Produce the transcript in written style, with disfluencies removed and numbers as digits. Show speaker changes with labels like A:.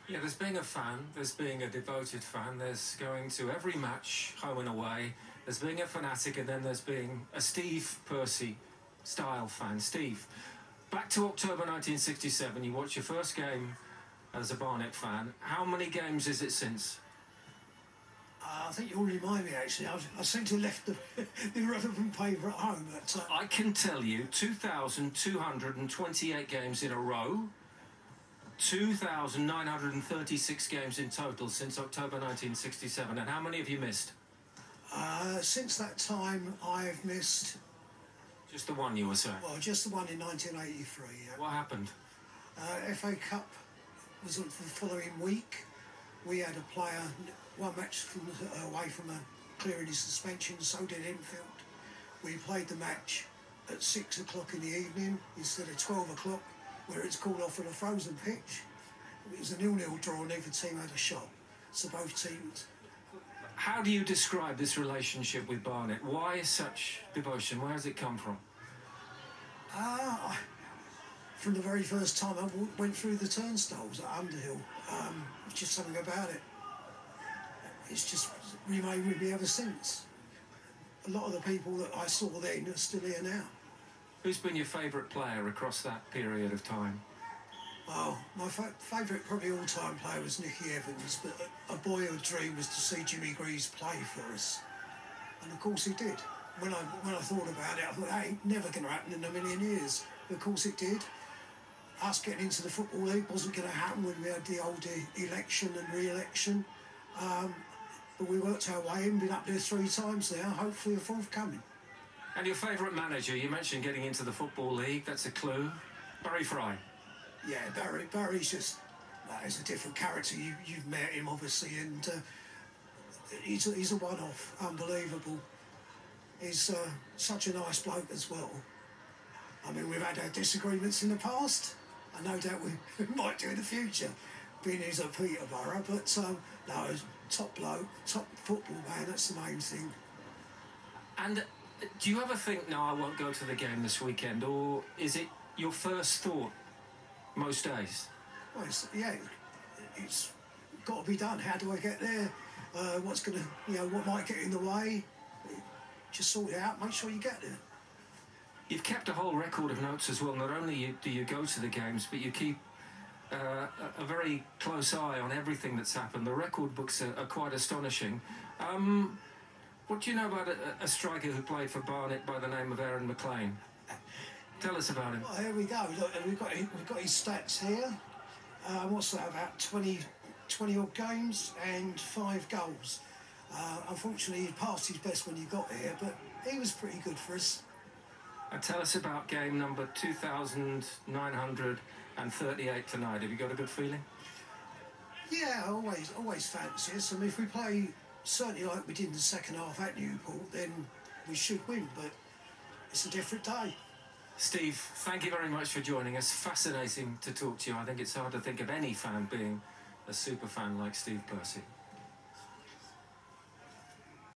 A: Yeah, there's being a fan, there's being a devoted fan, there's going to every match, home and away, there's being a fanatic, and then there's being a Steve Percy style fan. Steve, back to October 1967, you watched your first game as a Barnet fan. How many games is it since?
B: I think you'll remind me, actually. I seem to have left the irrelevant paper at home. But,
A: I can tell you 2,228 games in a row, 2,936 games in total since October 1967. And how many have you missed?
B: Since that time, I've missed...
A: Just the one, you were saying?
B: Well, just the one in 1983, yeah.
A: What happened?
B: FA Cup was the following week. We had a player, one match away from clearing his suspension, so did Enfield. We played the match at 6 o'clock in the evening instead of 12 o'clock, where it's called off on a frozen pitch. It was a 0-0 draw, neither team had a shot. So both teams...
A: How do you describe this relationship with Barnet? Why such devotion? Where has it come from?
B: From the very first time I went through the turnstiles at Underhill, just something about it. It's just remained with me ever since. A lot of the people that I saw then are still here now.
A: Who's been your favourite player across that period of time?
B: Well, my favourite probably all-time player was Nicky Evans, but a boyhood dream was to see Jimmy Greaves play for us. And of course he did. When I thought about it, I thought, that ain't never going to happen in a million years. But of course it did. Us getting into the Football League wasn't going to happen when we had the old election and re-election. But we worked our way in, been up there 3 times now, hopefully a 4th coming.
A: And your favourite manager? You mentioned getting into the Football League, that's a clue. Barry Fry.
B: Yeah, Barry's just... he's a different character. You've met him, obviously, and he's a one-off, unbelievable. He's such a nice bloke as well. I mean, we've had our disagreements in the past, and no doubt we might do in the future, being he's at Peterborough, but no, top bloke, top football man, that's the main thing.
A: And do you ever think, no, I won't go to the game this weekend, or is it your first thought most days?
B: Well, it's got to be done. How do I get there? What's going to, what might get in the way? Just sort it out, make sure you get there.
A: You've kept a whole record of notes as well. Not only do you go to the games, but you keep a very close eye on everything that's happened. The record books are quite astonishing. What do you know about a striker who played for Barnet by the name of Aaron McLean? Tell us about him.
B: Well, here we go. Look, we've got his stats here. What's that, about 20 odd games and 5 goals. Unfortunately, he passed his best when he got here, but he was pretty good for us.
A: And tell us about game number 2,938 tonight. Have you got a good feeling?
B: Yeah, always fancy us. I mean, if we play certainly like we did in the second half at Newport, then we should win, but it's a different day.
A: Steve, thank you very much for joining us. Fascinating to talk to you. I think it's hard to think of any fan being a super fan like Steve Percy.